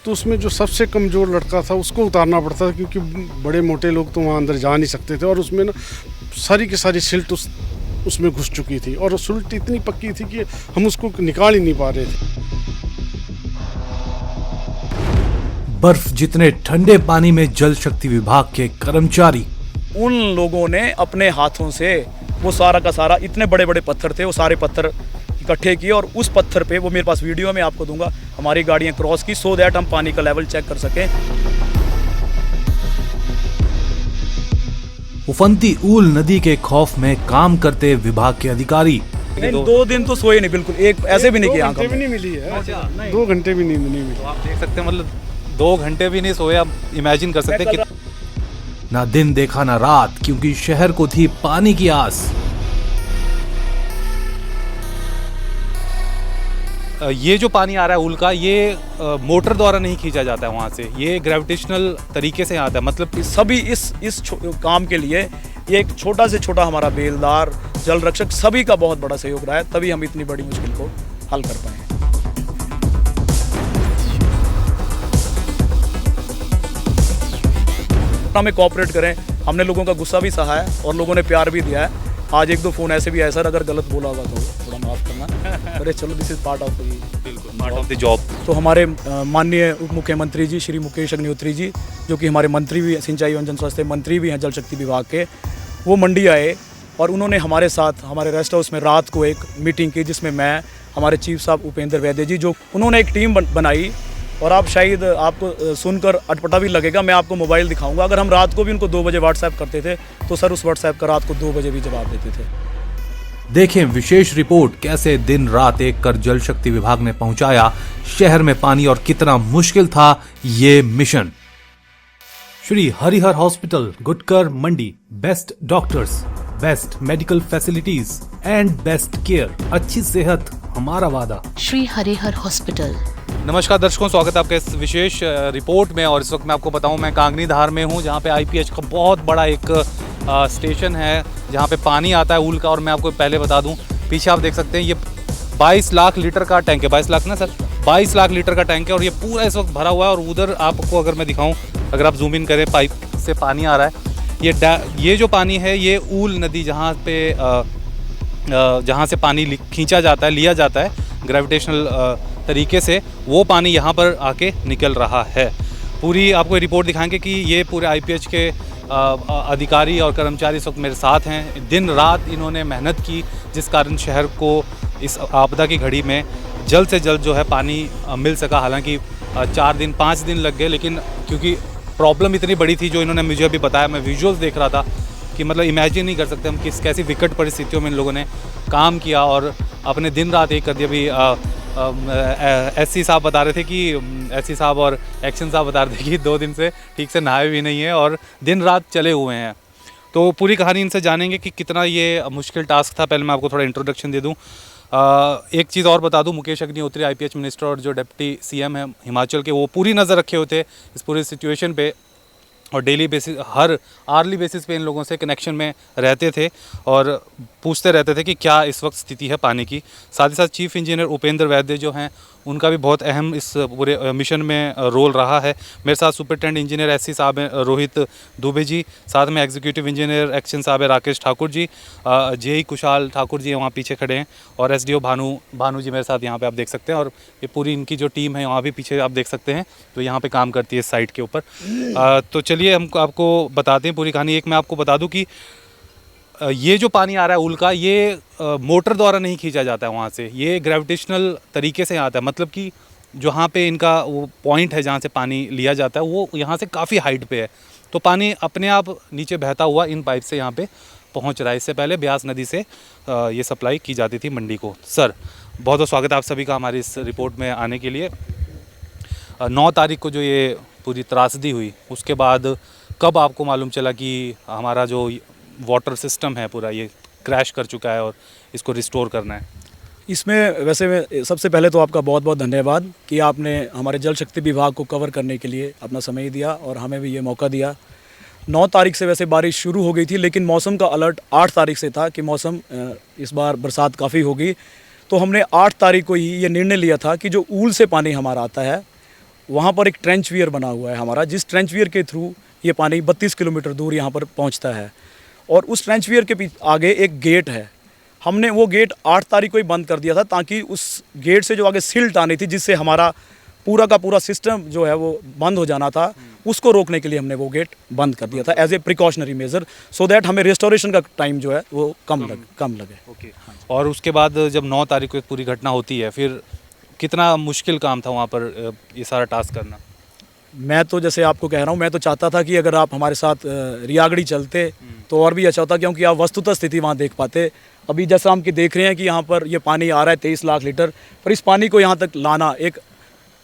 तो उसमें जो सबसे कमज़ोर लड़का था उसको उतारना पड़ता था, क्योंकि बड़े मोटे लोग तो वहाँ अंदर जा नहीं सकते थे। और उसमें ना सारी की सारी सिल्ट उसमें घुस चुकी थी, और सिल्ट इतनी पक्की थी कि हम उसको निकाल ही नहीं पा रहे थे। बर्फ जितने ठंडे पानी में जल शक्ति विभाग के कर्मचारी उन लोगों ने अपने हाथों से वो सारा का सारा, इतने बड़े बड़े पत्थर थे, वो सारे पत्थर इकट्ठे किए और उस पत्थर पे, वो मेरे पास वीडियो में आपको दूंगा, हमारी गाड़ियां क्रॉस की, सो दैट हम पानी का लेवल चेक कर सकें। उफनती ऊल नदी के खौफ में काम करते विभाग के अधिकारी। नहीं, 2 दिन तो सोए नहीं, बिल्कुल एक ऐसे भी नहीं किया। 2 घंटे भी नहीं मिली है। 2 घंटे भी नहीं मिली। तो आप देख सकते हैं, मतलब 2 घंटे भी नहीं सोए। आप इमेजिन कर सकते हैं कि ना दिन देखा ना रात, क्योंकि शहर को थी पानी की आस। ये जो पानी आ रहा है ऊल का, ये मोटर द्वारा नहीं खींचा जाता है वहाँ से, ये ग्रेविटेशनल तरीके से आता है। मतलब सभी इस काम के लिए ये एक छोटा से छोटा हमारा बेलदार, जल रक्षक, सभी का बहुत बड़ा सहयोग रहा है, तभी हम इतनी बड़ी मुश्किल को हल कर पाए हैं। हमें कोऑपरेट करें, हमने लोगों का गुस्सा भी सहा है और लोगों ने प्यार भी दिया है। आज 1-2 फ़ोन ऐसे भी आए, सर अगर गलत बोला होगा तो थोड़ा माफ़ करना। अरे चलो, this is part of the job. तो हमारे माननीय उप मुख्यमंत्री जी श्री मुकेश अग्निहोत्री जी, जो कि हमारे मंत्री भी, सिंचाई एवं जन स्वास्थ्य मंत्री भी हैं जल शक्ति विभाग के, वो मंडी आए और उन्होंने हमारे साथ हमारे रेस्ट हाउस में रात को एक मीटिंग की, जिसमें मैं, हमारे चीफ साहब उपेंद्र वैद्य जी, जो उन्होंने एक टीम बनाई। और आप शायद आपको सुनकर अटपटा भी लगेगा, मैं आपको मोबाइल दिखाऊंगा। अगर हम रात को भी उनको 2 बजे व्हाट्सएप करते थे तो सर उस व्हाट्सएप का रात को 2 बजे भी जवाब देते थे। देखें विशेष रिपोर्ट, कैसे दिन रात एक कर जल शक्ति विभाग ने पहुंचाया शहर में पानी और कितना मुश्किल था ये मिशन। श्री हरिहर हॉस्पिटल, गुटकर मंडी। Best doctors, best medical facilities and best care. अच्छी सेहत हमारा वादा। श्री हरिहर हॉस्पिटल। नमस्कार दर्शकों, स्वागत है आपके इस विशेष रिपोर्ट में। और इस वक्त मैं आपको बताऊं, मैं कांगनी धार में हूं, जहां पे आईपीएच का बहुत बड़ा एक स्टेशन है, जहां पे पानी आता है ऊल का। और मैं आपको पहले बता दूं, पीछे आप देख सकते हैं, ये 22 लाख लीटर का टैंक है। 22 लाख ना सर, 22 लाख लीटर का टैंक है और ये पूरा इस वक्त भरा हुआ है। और उधर आपको अगर मैं दिखाऊँ, अगर आप जूम इन करें, पाइप से पानी आ रहा है। ये जो पानी है, ये ऊल नदी जहाँ से पानी खींचा जाता है, लिया जाता है ग्रेविटेशनल तरीके से, वो पानी यहाँ पर आके निकल रहा है। पूरी आपको रिपोर्ट दिखाएंगे कि ये पूरे आईपीएच के अधिकारी और कर्मचारी इस वक्त मेरे साथ हैं। दिन रात इन्होंने मेहनत की, जिस कारण शहर को इस आपदा की घड़ी में जल्द से जल्द जो है पानी मिल सका। हालांकि 4 दिन 5 दिन लग गए, लेकिन क्योंकि प्रॉब्लम इतनी बड़ी थी, जो इन्होंने मुझे अभी बताया, मैं विजुअल्स देख रहा था कि मतलब इमेजिन नहीं कर सकते हम कैसी विकट परिस्थितियों में इन लोगों ने काम किया और अपने दिन रात एक कर दिया। अभी एससी साहब बता रहे थे कि एससी साहब और एक्शन साहब बता रहे थे कि 2 दिन से ठीक से नहाए भी नहीं है और दिन रात चले हुए हैं। तो पूरी कहानी इनसे जानेंगे कि कितना ये मुश्किल टास्क था। पहले मैं आपको थोड़ा इंट्रोडक्शन दे दूं। एक चीज़ और बता दूं, मुकेश अग्निहोत्री आईपीएच मिनिस्टर और जो डिप्टी सीएम है हिमाचल के, वो पूरी नज़र रखे होते इस पूरी सिचुएशन पे और डेली बेसिस, हर आर्ली बेसिस पे इन लोगों से कनेक्शन में रहते थे और पूछते रहते थे कि क्या इस वक्त स्थिति है पानी की। साथ ही साथ चीफ इंजीनियर उपेंद्र वैद्य जो हैं, उनका भी बहुत अहम इस पूरे मिशन में रोल रहा है। मेरे साथ सुपरिटेंडेंट इंजीनियर एससी साहब हैं रोहित दुबे जी, साथ में एग्जीक्यूटिव इंजीनियर एक्शन साहब है राकेश ठाकुर जी, जेई कुशाल ठाकुर जी वहाँ पीछे खड़े हैं और एसडीओ भानु जी मेरे साथ यहाँ पे आप देख सकते हैं। और ये पूरी इनकी जो टीम है वहाँ भी पीछे आप देख सकते हैं, तो यहाँ पे काम करती है इस साइट के ऊपर। तो चलिए हम आपको बताते हैं पूरी कहानी। एक मैं आपको बता दूँ कि ये जो पानी आ रहा है ऊल का, ये मोटर द्वारा नहीं खींचा जाता है वहाँ से, ये ग्रेविटेशनल तरीके से आता है। मतलब कि जहाँ पे इनका वो पॉइंट है जहाँ से पानी लिया जाता है, वो यहाँ से काफ़ी हाइट पे है, तो पानी अपने आप नीचे बहता हुआ इन पाइप से यहाँ पे पहुँच रहा है। इससे पहले ब्यास नदी से ये सप्लाई की जाती थी मंडी को। सर बहुत बहुत स्वागत है आप सभी का हमारी इस रिपोर्ट में आने के लिए। 9 तारीख को जो ये पूरी त्रासदी हुई, उसके बाद कब आपको मालूम चला कि हमारा जो वाटर सिस्टम है पूरा ये क्रैश कर चुका है और इसको रिस्टोर करना है? इसमें वैसे में सबसे पहले तो आपका बहुत बहुत धन्यवाद कि आपने हमारे जल शक्ति विभाग को कवर करने के लिए अपना समय दिया और हमें भी ये मौका दिया। 9 तारीख से वैसे बारिश शुरू हो गई थी, लेकिन मौसम का अलर्ट 8 तारीख से था कि मौसम इस बार बरसात काफ़ी होगी। तो हमने 8 तारीख को ही ये निर्णय लिया था कि जो ऊल से पानी हमारा आता है वहाँ पर एक ट्रेंच वियर बना हुआ है हमारा, जिस ट्रेंच वियर के थ्रू ये पानी 32 किलोमीटर दूर यहाँ पर पहुँचता है। और उस ट्रेंच वियर के आगे एक गेट है, हमने वो गेट 8 तारीख को ही बंद कर दिया था, ताकि उस गेट से जो आगे सिल्ट आनी थी, जिससे हमारा पूरा का पूरा सिस्टम जो है वो बंद हो जाना था, उसको रोकने के लिए हमने वो गेट बंद कर दिया था as a precautionary measure, so that हमें रेस्टोरेशन का टाइम जो है वो कम लगे। ओके। और उसके बाद जब 9 तारीख को एक पूरी घटना होती है, फिर कितना मुश्किल काम था वहाँ पर ये सारा टास्क करना? मैं तो जैसे आपको कह रहा हूँ, मैं तो चाहता था कि अगर आप हमारे साथ रियागड़ी चलते तो और भी अच्छा होता, क्योंकि आप वस्तुतः स्थिति वहाँ देख पाते। अभी जैसा हम कि देख रहे हैं कि यहाँ पर ये पानी आ रहा है 23 लाख लीटर, पर इस पानी को यहाँ तक लाना एक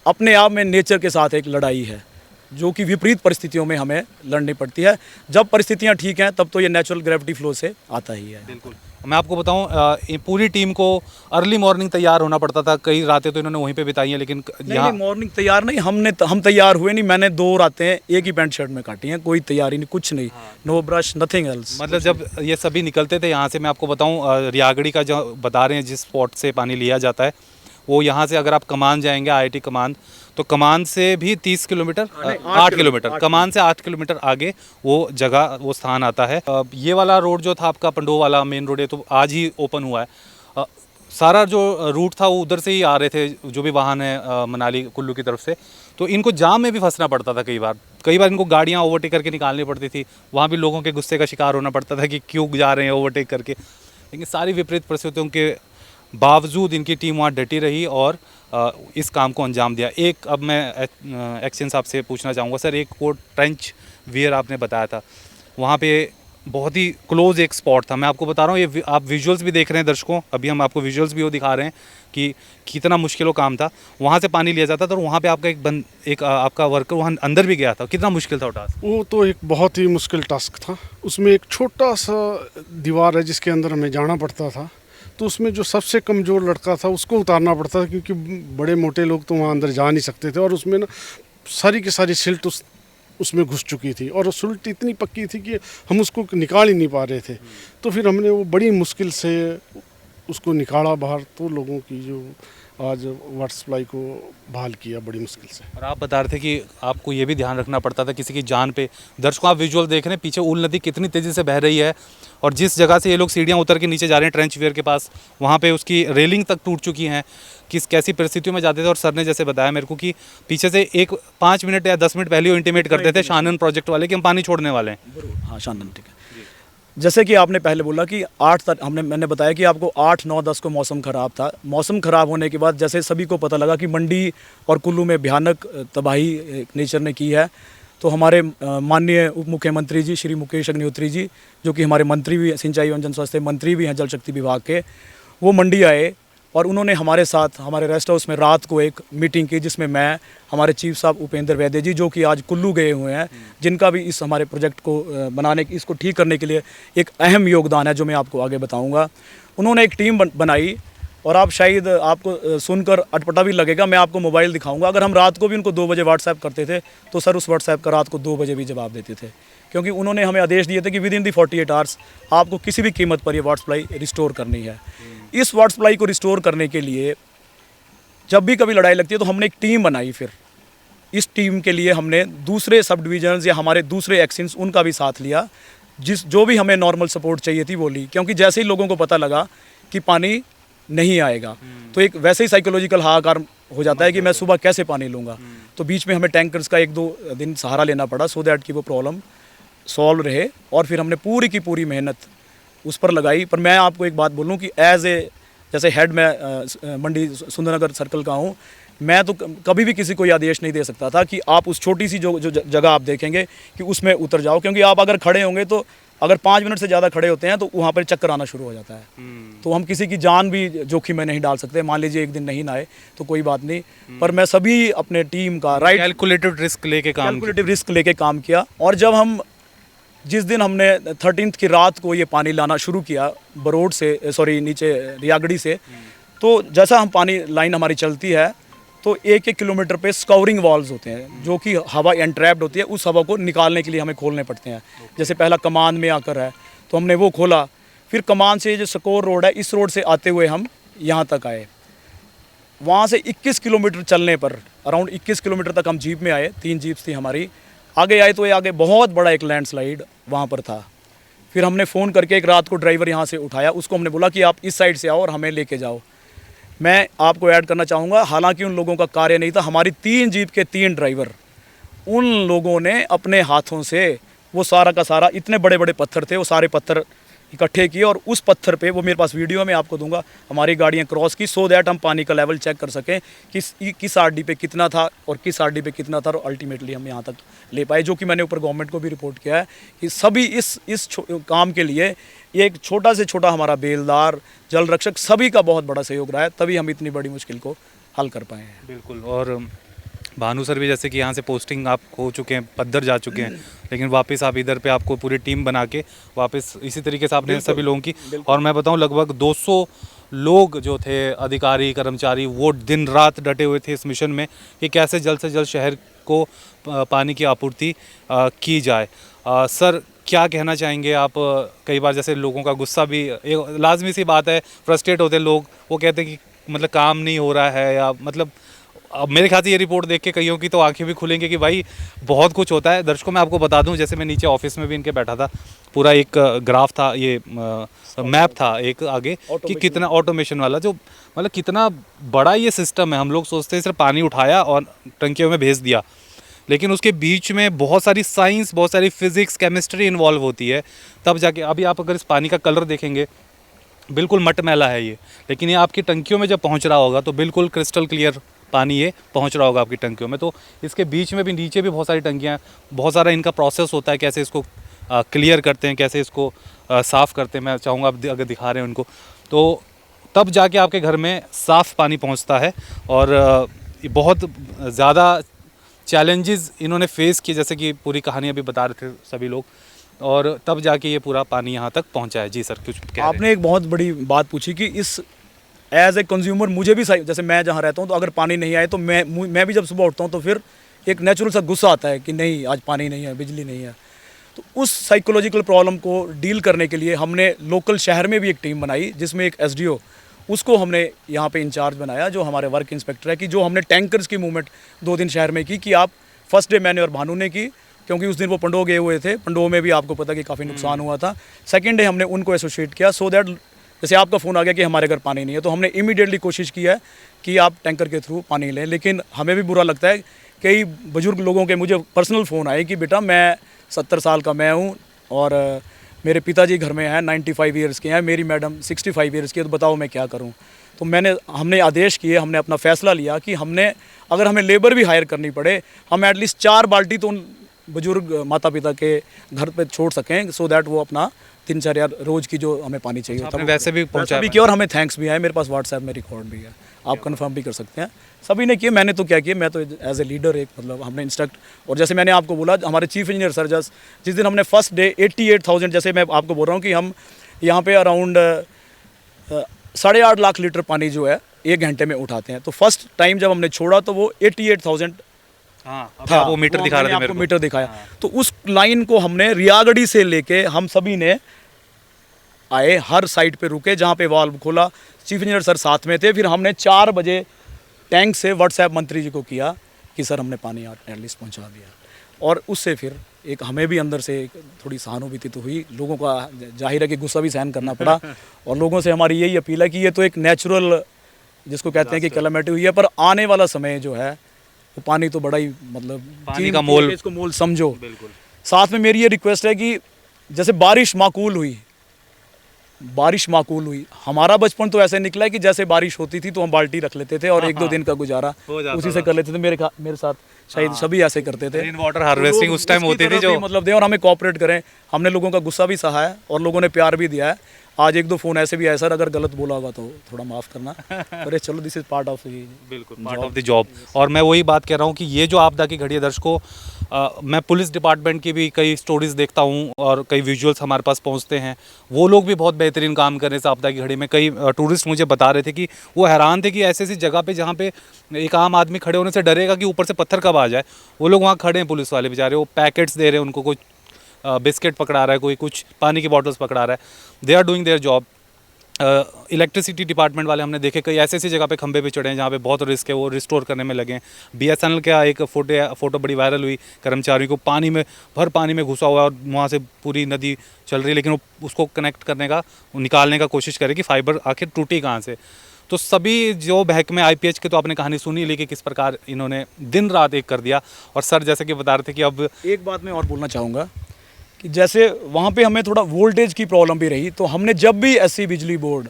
अपने आप में नेचर के साथ एक लड़ाई है, जो कि विपरीत परिस्थितियों में हमें लड़नी पड़ती है। जब परिस्थितियाँ ठीक हैं तब तो ये नेचुरल ग्रेविटी फ्लो से आता ही है। बिल्कुल। मैं आपको बताऊं, पूरी टीम को अर्ली मॉर्निंग तैयार होना पड़ता था, कई रातें तो इन्होंने वहीं पे बिताई हैं, लेकिन यहाँ नहीं, मॉर्निंग तैयार नहीं, हम तैयार हुए नहीं। मैंने 2 रातें एक ही पैंट शर्ट में काटी हैं, कोई तैयारी नहीं, कुछ नहीं, नो ब्रश, नथिंग एल्स। मतलब जब ये सभी निकलते थे यहाँ से, मैं आपको बताऊं, रियागड़ी का जो बता रहे हैं जिस स्पॉट से पानी लिया जाता है, वो यहाँ से अगर आप कमान जाएंगे, IIT कमान, तो कमान से भी 30 किलोमीटर, 8 किलोमीटर, कमान से 8 किलोमीटर आगे वो जगह, वो स्थान आता है। ये वाला रोड जो था आपका पंडो वाला मेन रोड है, तो आज ही ओपन हुआ है। सारा जो रूट था वो उधर से ही आ रहे थे, जो भी वाहन है मनाली कुल्लू की तरफ से, तो इनको जाम में भी फंसना पड़ता था कई बार इनको गाड़ियाँ ओवरटेक करके निकालनी पड़ती थी। वहाँ भी लोगों के गुस्से का शिकार होना पड़ता था कि क्यों जा रहे हैं ओवरटेक करके। लेकिन सारी विपरीत परिस्थितियों के बावजूद इनकी टीम वहाँ डटी रही और इस काम को अंजाम दिया। एक अब मैं एक्शन साहब से पूछना चाहूँगा सर, एक वो ट्रेंच वियर आपने बताया था, वहाँ पे बहुत ही क्लोज एक स्पॉट था। मैं आपको बता रहा हूँ, ये आप विजुअल्स भी देख रहे हैं दर्शकों, अभी हम आपको विजुअल्स भी वो दिखा रहे हैं कि कितना मुश्किल काम था। वहाँ से पानी लिया जाता था और वहाँ पे आपका एक आपका वर्कर वहाँ अंदर भी गया था। कितना मुश्किल था वो टास्क? वो तो एक बहुत ही मुश्किल टास्क था। उसमें एक छोटा सा दीवार है जिसके अंदर हमें जाना पड़ता था, तो उसमें जो सबसे कमज़ोर लड़का था उसको उतारना पड़ता था, क्योंकि बड़े मोटे लोग तो वहाँ अंदर जा नहीं सकते थे। और उसमें ना सारी की सारी सिल्ट उसमें घुस चुकी थी, और वो सिल्ट इतनी पक्की थी कि हम उसको निकाल ही नहीं पा रहे थे। तो फिर हमने वो बड़ी मुश्किल से उसको निकाला बाहर, तो लोगों की जो आज वाटर सप्लाई को बहाल किया बड़ी मुश्किल से। और आप बता रहे थे कि आपको ये भी ध्यान रखना पड़ता था किसी की जान पे। दर्शकों, आप विजुअल देख रहे हैं, पीछे ऊल नदी कितनी तेज़ी से बह रही है, और जिस जगह से ये लोग सीढ़ियाँ उतर के नीचे जा रहे हैं ट्रेंच वियर के पास, वहाँ पे उसकी रेलिंग तक टूट चुकी हैं। कैसी परिस्थितियों में जाते थे। और सर ने जैसे बताया मेरे को कि पीछे से 5 मिनट या 10 मिनट पहले वो इंटीमेट करते थे शानन प्रोजेक्ट वाले कि हम पानी छोड़ने वाले हैं। हाँ, शानन, ठीक है। जैसे कि आपने पहले बोला कि मैंने बताया कि आपको 8, 9, 10 को मौसम ख़राब था। मौसम ख़राब होने के बाद जैसे सभी को पता लगा कि मंडी और कुल्लू में भयानक तबाही नेचर ने की है, तो हमारे माननीय उप मुख्यमंत्री जी श्री मुकेश अग्निहोत्री जी, जो कि हमारे मंत्री भी, सिंचाई एवं जन स्वास्थ्य मंत्री भी हैं जल शक्ति विभाग के, वो मंडी आए और उन्होंने हमारे साथ हमारे रेस्ट हाउस में रात को एक मीटिंग की, जिसमें मैं, हमारे चीफ साहब उपेंद्र वैद्य जी, जो कि आज कुल्लू गए हुए हैं, जिनका भी इस हमारे प्रोजेक्ट को बनाने, इसको ठीक करने के लिए एक अहम योगदान है, जो मैं आपको आगे बताऊंगा। उन्होंने एक टीम बनाई, और आप शायद आपको सुनकर अटपटा भी लगेगा, मैं आपको मोबाइल दिखाऊंगा। अगर हम रात को भी उनको 2 बजे व्हाट्सएप करते थे, तो सर उस व्हाट्सएप का रात को 2 बजे भी जवाब देते थे, क्योंकि उन्होंने हमें आदेश दिए थे कि विदिन दी 48 आवर्स आपको किसी भी कीमत पर ये वाटर सप्लाई रिस्टोर करनी है। इस वाटर सप्लाई को रिस्टोर करने के लिए जब भी कभी लड़ाई लगती है तो हमने एक टीम बनाई। फिर इस टीम के लिए हमने दूसरे सब डिविजन्स या हमारे दूसरे एक्शंस उनका भी साथ लिया, जो भी हमें नॉर्मल सपोर्ट चाहिए थी वो ली, क्योंकि जैसे ही लोगों को पता लगा कि पानी नहीं आएगा, तो एक वैसे ही साइकोलॉजिकल हाहाकार हो जाता है कि मैं सुबह कैसे पानी लूँगा। तो बीच में हमें टैंकर्स का 1-2 दिन सहारा लेना पड़ा, सो दैट कि वो प्रॉब्लम सॉल्व रहे। और फिर हमने पूरी की पूरी मेहनत उस पर लगाई। पर मैं आपको एक बात बोलूं कि जैसे हेड मैं मंडी सुंदरनगर सर्कल का हूं, मैं तो कभी भी किसी को ये आदेश नहीं दे सकता था कि आप उस छोटी सी जो जगह आप देखेंगे कि उसमें उतर जाओ, क्योंकि आप अगर खड़े होंगे तो अगर 5 मिनट से ज़्यादा खड़े होते हैं तो वहाँ पर चक्कर आना शुरू हो जाता है। तो हम किसी की जान भी जोखिम में नहीं डाल सकते। मान लीजिए एक दिन नहीं नहाए तो कोई बात नहीं, पर मैं सभी अपने टीम का कैलकुलेटिव रिस्क लेके काम किया। और जब हम जिस दिन हमने 13th की रात को ये पानी लाना शुरू किया बरोड से, नीचे रियागड़ी से, तो जैसा हम पानी लाइन हमारी चलती है तो 1-1 किलोमीटर पे स्काउरिंग वॉल्स होते हैं, जो कि हवा एंट्रैप्ड होती है, उस हवा को निकालने के लिए हमें खोलने पड़ते हैं। जैसे पहला कमान में आकर है तो हमने वो खोला, फिर कमान से जो स्कोर रोड है इस रोड से आते हुए हम यहाँ तक आए। वहाँ से 21 किलोमीटर चलने पर, अराउंड 21 किलोमीटर तक हम जीप में आए, 3 जीप्स थी हमारी। आगे आए तो ये आगे बहुत बड़ा एक लैंडस्लाइड वहाँ पर था। फिर हमने फ़ोन करके एक रात को ड्राइवर यहाँ से उठाया, उसको हमने बोला कि आप इस साइड से आओ और हमें लेके जाओ। मैं आपको ऐड करना चाहूँगा, हालांकि उन लोगों का कार्य नहीं था, हमारी 3 जीप के 3 ड्राइवर, उन लोगों ने अपने हाथों से वो सारा का सारा, इतने बड़े बड़े पत्थर थे, वो सारे पत्थर इकट्ठे किए और उस पत्थर पे, वो मेरे पास वीडियो में आपको दूंगा, हमारी गाड़ियाँ क्रॉस की, सो दैट हम पानी का लेवल चेक कर सकें किस आरडी पे कितना था और किस आरडी पे कितना था, और अल्टीमेटली हम यहाँ तक ले पाए। जो कि मैंने ऊपर गवर्नमेंट को भी रिपोर्ट किया है कि सभी इस काम के लिए ये एक छोटा से छोटा हमारा बेलदार, जल रक्षक, सभी का बहुत बड़ा सहयोग रहा है, तभी हम इतनी बड़ी मुश्किल को हल कर पाए हैं। बिल्कुल। और भानु सर भी जैसे कि यहाँ से पोस्टिंग आप हो चुके हैं, पद्धर जा चुके हैं, लेकिन वापस आप इधर पे आपको पूरी टीम बना के वापस इसी तरीके से आपने सभी लोगों की, और मैं बताऊँ लगभग 200 लोग जो थे, अधिकारी कर्मचारी, वो दिन रात डटे हुए थे इस मिशन में कि कैसे जल्द से जल्द शहर को पानी की आपूर्ति की जाए। सर क्या कहना चाहेंगे आप? कई बार जैसे लोगों का गुस्सा भी, एक लाजमी सी बात है, फ्रस्ट्रेट होते लोग, वो कहते हैं कि मतलब काम नहीं हो रहा है, या मतलब अब मेरे ख्याल से ये रिपोर्ट देख के कईयों की तो आंखें भी खुलेंगी कि भाई बहुत कुछ होता है। दर्शकों मैं आपको बता दूं, जैसे मैं नीचे ऑफिस में भी इनके बैठा था, पूरा एक ग्राफ था, ये मैप था एक आगे कि कितना ऑटोमेशन वाला, जो मतलब कितना बड़ा ये सिस्टम है। हम लोग सोचते हैं सिर्फ पानी उठाया और टंकियों में भेज दिया, लेकिन उसके बीच में बहुत सारी साइंस, बहुत सारी फिजिक्स, केमिस्ट्री इन्वॉल्व होती है, तब जाके। अभी आप अगर इस पानी का कलर देखेंगे, बिल्कुल मटमैला है ये, लेकिन ये आपकी टंकियों में जब पहुंच रहा होगा तो बिल्कुल क्रिस्टल क्लियर पानी ये पहुंच रहा होगा आपकी टंकियों में। तो इसके बीच में भी, नीचे भी बहुत सारी टंकियां, बहुत सारा इनका प्रोसेस होता है, कैसे इसको क्लियर करते हैं, कैसे इसको साफ़ करते हैं। मैं चाहूँगा आप अगर दिखा रहे हैं उनको, तो तब जाके आपके घर में साफ़ पानी पहुँचता है। और ये बहुत ज़्यादा चैलेंजेस इन्होंने फेस किए, जैसे कि पूरी कहानी अभी बता रहे थे सभी लोग, और तब जाके ये पूरा पानी यहाँ तक पहुँचा है। जी सर, कुछ कह रहे हैं? आपने एक बहुत बड़ी बात पूछी कि इस एज ए कंज्यूमर मुझे भी सही, जैसे मैं जहाँ रहता हूँ तो अगर पानी नहीं आए तो मैं भी जब सुबह उठता हूँ तो फिर एक नेचुरल सा गुस्सा आता है कि नहीं, आज पानी नहीं है, बिजली नहीं है। तो उस साइकोलॉजिकल प्रॉब्लम को डील करने के लिए हमने लोकल शहर में भी एक टीम बनाई, जिसमें एक एसडीओ, उसको हमने यहाँ पे इंचार्ज बनाया, जो हमारे वर्क इंस्पेक्टर है, कि जो हमने टैंकर्स की मूवमेंट 2 दिन शहर में की, कि आप फर्स्ट डे मैंने और भानु ने की, क्योंकि उस दिन वो पंडो गए हुए थे, पंडो में भी आपको पता कि काफ़ी नुकसान हुआ था। सेकेंड डे हमने उनको एसोसिएट किया, सो दैट जैसे आपका फ़ोन आ गया कि हमारे घर पानी नहीं है, तो हमने इमीडिएटली कोशिश की है कि आप टैंकर के थ्रू पानी लें। लेकिन हमें भी बुरा लगता है, कई बुजुर्ग लोगों के मुझे पर्सनल फ़ोन आए कि बेटा मैं 70 साल का मैं हूँ और मेरे पिताजी घर में हैं, 95 ईयर्स के हैं, मेरी मैडम 65 ईयर्स की है, तो बताओ मैं क्या करूँ। तो हमने आदेश किए, हमने अपना फ़ैसला लिया कि हमने, अगर हमें लेबर भी हायर करनी पड़े, हम एटलीस्ट 4 बाल्टी तो उन बुजुर्ग माता पिता के घर पे छोड़ सकें, सो दैट वो अपना दिनचर्या रोज की जो हमें पानी चाहिए आपने वैसे भी पहुंचा भी किया, और हमें थैंक्स भी आए, मेरे पास व्हाट्सएप में रिकॉर्ड भी है, आप कंफर्म भी कर सकते हैं। सभी ने किए, मैंने तो क्या किया, मैं तो एज ए लीडर एक मतलब हमने इंस्ट्रक्ट, और जैसे मैंने आपको बोला, हमारे चीफ इंजीनियर सर जिस दिन हमने फर्स्ट डे 88,000, जैसे मैं आपको बोल रहा हूँ कि हम यहाँ पे अराउंड 8.5 लाख लीटर पानी जो है 1 घंटे में उठाते हैं, तो फर्स्ट टाइम जब हमने छोड़ा तो वो 88,000 था, वो मीटर दिखा रहे थे मेरे को, मीटर दिखाया। तो उस लाइन को हमने रियागढ़ी से लेके हम सभी ने आए, हर साइट पे रुके जहाँ पे वाल्व खोला, चीफ इंजीनियर सर साथ में थे। फिर हमने 4 बजे टैंक से व्हाट्सएप मंत्री जी को किया कि सर हमने पानी एटलीस्ट पहुँचा दिया, और उससे फिर एक हमें भी अंदर से एक थोड़ी सहानुभूति तो हुई। लोगों का जाहिर है कि गुस्सा भी सहन करना पड़ा, और लोगों से हमारी यही अपील है कि ये तो एक नेचुरल, जिसको कहते हैं कि कैलेमिटी हुई है, पर आने वाला समय जो है वो पानी तो बड़ा ही मतलब पानी का मोल, इसको मोल समझो। बिल्कुल। साथ में मेरी ये रिक्वेस्ट है कि जैसे बारिश माकूल हुई, हमारा बचपन तो ऐसे निकला है कि जैसे बारिश होती थी तो हम बाल्टी रख लेते थे और 1-2 दिन का गुजारा उसी से कर लेते थे। मेरे साथ शायद सभी ऐसे करते थे। रेन वाटर हार्वेस्टिंग उस टाइम होती थी, जो मतलब दें और हमें कोऑपरेट करें। हमने लोगों का गुस्सा भी सहा है और लोगों ने प्यार भी दिया है। आज 1-2 फ़ोन ऐसे भी आए, सर अगर गलत बोला होगा तो थोड़ा माफ़ करना। अरे चलो, दिस इज़ पार्ट ऑफ बिल्कुल पार्ट ऑफ द जॉब। और मैं वही बात कह रहा हूँ कि ये जो आपदा की घड़ी है दर्शकों, मैं पुलिस डिपार्टमेंट की भी कई स्टोरीज़ देखता हूँ और कई विजुअल्स हमारे पास पहुँचते हैं। वो लोग भी बहुत बेहतरीन काम कर रहे हैं इस आपदा की घड़ी में। कई टूरिस्ट मुझे बता रहे थे कि वो हैरान थे कि ऐसी ऐसी जगह पे जहाँ पे एक आम आदमी खड़े होने से डरेगा कि ऊपर से पत्थर कब आ जाए, वो लोग वहाँ खड़े हैं, पुलिस वाले बेचारे, वो पैकेट्स दे रहे हैं उनको, कोई बिस्किट पकड़ा रहा है, कोई कुछ पानी की बॉटल्स पकड़ा रहा है। They are doing their job. Electricity department वाले हमने देखे कई ऐसी ऐसी जगह पे खंबे पे चढ़े हैं जहाँ पे बहुत रिस्क है, वो रिस्टोर करने में लगे हैं। BSNL का एक फ़ोटो बड़ी वायरल हुई, कर्मचारियों को पानी में घुसा हुआ है और वहाँ से पूरी नदी चल रही है, लेकिन वो उसको कनेक्ट करने का, निकालने का कोशिश करे कि फाइबर आखिर टूटी कहाँ से। तो सभी जो महकमे IPH के तो आपने कहानी सुनी, लेकिन किस प्रकार इन्होंने दिन रात एक कर दिया। और सर जैसे कि बता रहे थे कि अब एक बात मैं और बोलना चाहूँगा कि जैसे वहाँ पे हमें थोड़ा वोल्टेज की प्रॉब्लम भी रही, तो हमने जब भी SC बिजली बोर्ड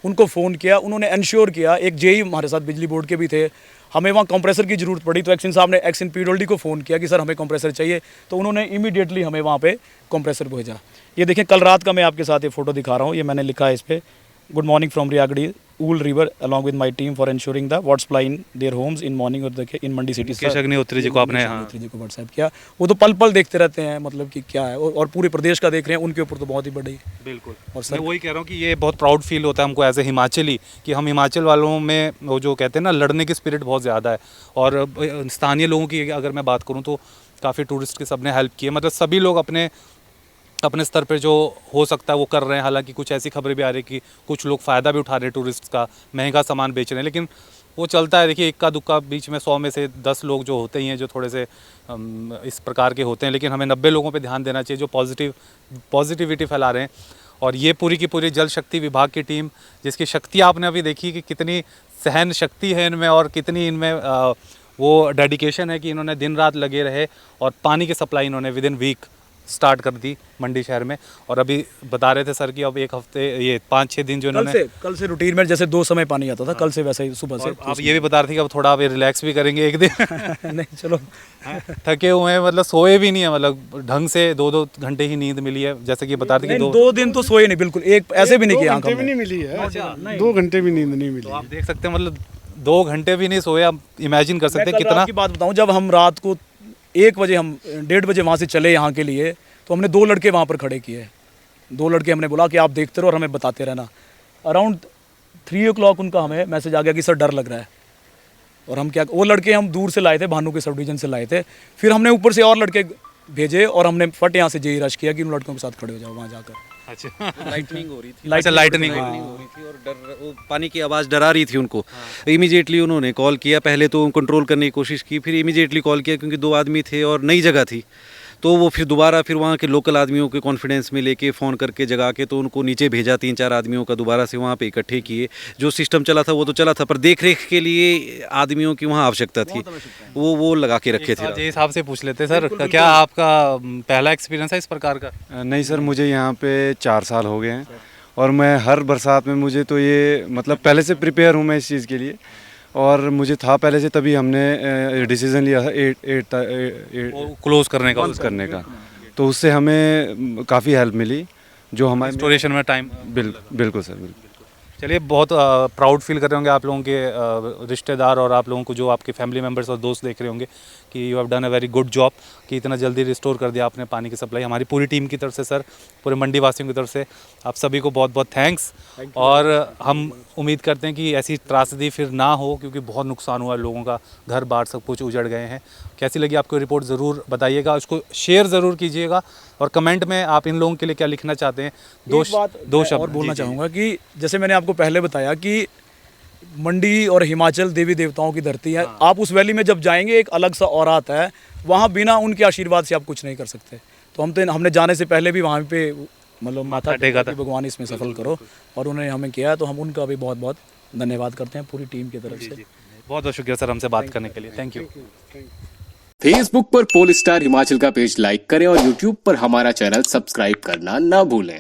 उनको फ़ोन किया, उन्होंने इंश्योर किया, एक JE हमारे साथ बिजली बोर्ड के भी थे, हमें वहाँ कंप्रेसर की ज़रूरत पड़ी तो एक्शन साहब ने एक्शन PWD को फ़ोन किया कि सर हमें कंप्रेसर चाहिए, तो उन्होंने इमीडिएटली हमें वहाँ पे कंप्रेसर भेजा। ये देखें कल रात का मैं आपके साथ ये फ़ोटो दिखा रहा हूँ, ये मैंने लिखा है इस पर, good morning from Riyagadi Ool River along with my team for ensuring the water supply in their homes in morning और देखिए इन मंडी सिटी। मुकेश अग्निहोत्री जी को आपने जी को व्हाट्सएप किया, वो तो पल पल देखते रहते हैं, मतलब कि क्या है, और पूरे प्रदेश का देख रहे हैं, उनके ऊपर तो बहुत ही बड़ी। बिल्कुल। और मैं वही कह रहा हूँ कि ये बहुत प्राउड फील होता है हमको एज ए हिमाचली कि हम हिमाचल वालों में वो जो कहते हैं ना लड़ने की स्पिरिट बहुत ज़्यादा है। और स्थानीय लोगों की अगर मैं बात करूँ तो काफ़ी टूरिस्ट की सबने हेल्प की है, मतलब सभी लोग अपने स्तर पे जो हो सकता है वो कर रहे हैं। हालांकि कुछ ऐसी खबरें भी आ रही कि कुछ लोग फ़ायदा भी उठा रहे हैं टूरिस्ट का, महंगा सामान बेच रहे हैं, लेकिन वो चलता है। देखिए इक्का दुक्का बीच में 100 में से 10 लोग जो होते ही हैं जो थोड़े से इस प्रकार के होते हैं, लेकिन हमें 90 लोगों पे ध्यान देना चाहिए जो पॉजिटिविटी फैला रहे हैं। और ये पूरी की पूरी जल शक्ति विभाग की टीम, जिसकी शक्ति आपने अभी देखी कि कितनी सहन शक्ति है इनमें और कितनी इनमें वो डेडिकेशन है कि इन्होंने दिन रात लगे रहे और पानी की सप्लाई इन्होंने विद इन वीक स्टार्ट कर दी मंडी शहर में। और अभी बता रहे थे सर कि अब एक हफ्ते ये 5-6 दिन जो इन्होंने कल से रूटीन में जैसे 2 समय पानी आता था, कल से वैसे ही सुबह से। आप ये भी बता रहे थे कि अब थोड़ा आप रिलैक्स भी करेंगे एक दिन नहीं चलो थके हुए हैं, मतलब सोए भी नहीं है, मतलब ढंग से 2-2 घंटे ही नींद मिली है, जैसे कि बता रहे थे कि 2 दिन तो सोए नहीं, बिल्कुल एक ऐसे भी नहीं किया, 2 घंटे भी नहीं मिली है, 2 घंटे भी नींद नहीं मिली। तो आप देख सकते हैं मतलब 2 घंटे भी नहीं सोए, आप इमेजिन कर सकते हैं कितना। की बात बताऊं, जब हम रात को 1 बजे, हम 1:30 बजे वहाँ से चले यहाँ के लिए, तो हमने 2 लड़के वहाँ पर खड़े किए। 2 लड़के हमने बोला कि आप देखते रहो और हमें बताते रहना। अराउंड 3 o'clock उनका हमें मैसेज आ गया कि सर डर लग रहा है। और हम क्या, वो लड़के हम दूर से लाए थे, भानु के सब डिवीजन से लाए थे, फिर हमने ऊपर से और लड़के भेजे और हमने फट यहाँ से JE रश किया कि उन लड़कों के साथ खड़े हो जाओ वहाँ जाकर। अच्छा लाइटनिंग हो रही थी, लाइटनिंग हो रही थी और वो पानी की आवाज़ डरा रही थी उनको। इमीडिएटली उन्होंने कॉल किया, पहले तो कंट्रोल करने की कोशिश की, फिर इमीडिएटली कॉल किया क्योंकि 2 आदमी थे और नई जगह थी, तो वो फिर दोबारा फिर वहाँ के लोकल आदमियों के कॉन्फिडेंस में लेके फ़ोन करके जगा के तो उनको नीचे भेजा। 3-4 आदमियों का दोबारा से वहाँ पे इकट्ठे किए। जो सिस्टम चला था वो तो चला था, पर देख रेख के लिए आदमियों की वहाँ आवश्यकता थी, वो लगा के रखे थे। ये हिसाब से पूछ लेते सर, क्या आपका पहला एक्सपीरियंस है इस प्रकार का? नहीं सर, मुझे यहाँ पे 4 साल हो गए हैं और मैं हर बरसात में, मुझे तो ये मतलब पहले से प्रिपेयर हूँ मैं इस चीज़ के लिए, और मुझे था पहले से, तभी हमने डिसीज़न लिया था क्लोज करने का, तो उससे हमें काफ़ी हेल्प मिली जो हमारे स्टोरेशन में टाइम। बिल्कुल सर, बिल्कुल। चलिए, बहुत प्राउड फील कर रहे होंगे आप लोगों के रिश्तेदार और आप लोगों को जो आपके फैमिली मेम्बर्स और दोस्त देख रहे होंगे कि you have done a very good job कि इतना जल्दी रिस्टोर कर दिया आपने पानी की सप्लाई। हमारी पूरी टीम की तरफ से सर, पूरे मंडी वासियों की तरफ से आप सभी को बहुत बहुत थैंक्स। और हम उम्मीद करते हैं कि ऐसी त्रासदी फिर ना हो, क्योंकि बहुत नुकसान हुआ लोगों का, घर बार सब कुछ उजड़ गए हैं। कैसी लगी आपको रिपोर्ट ज़रूर बताइएगा, उसको शेयर ज़रूर कीजिएगा और कमेंट में आप इन लोगों के लिए क्या लिखना चाहते हैं, 2 शब्द और बोलना चाहूँगा कि जैसे मैंने आपको पहले बताया कि मंडी और हिमाचल देवी देवताओं की धरती है। आप उस वैली में जब जाएंगे एक अलग सा और आता है, वहाँ बिना उनके आशीर्वाद से आप कुछ नहीं कर सकते। तो हमने जाने से पहले भी वहाँ पे मतलब माथा टेका था, भगवान इसमें सफल करो, और उन्होंने हमें किया, तो हम उनका भी बहुत बहुत धन्यवाद करते हैं पूरी टीम की तरफ से। बहुत बहुत शुक्रिया सर हमसे बात करने के लिए, थैंक यू। फेसबुक पर पोलस्टार हिमाचल का पेज लाइक करें और यूट्यूब पर हमारा चैनल सब्सक्राइब करना ना भूलें।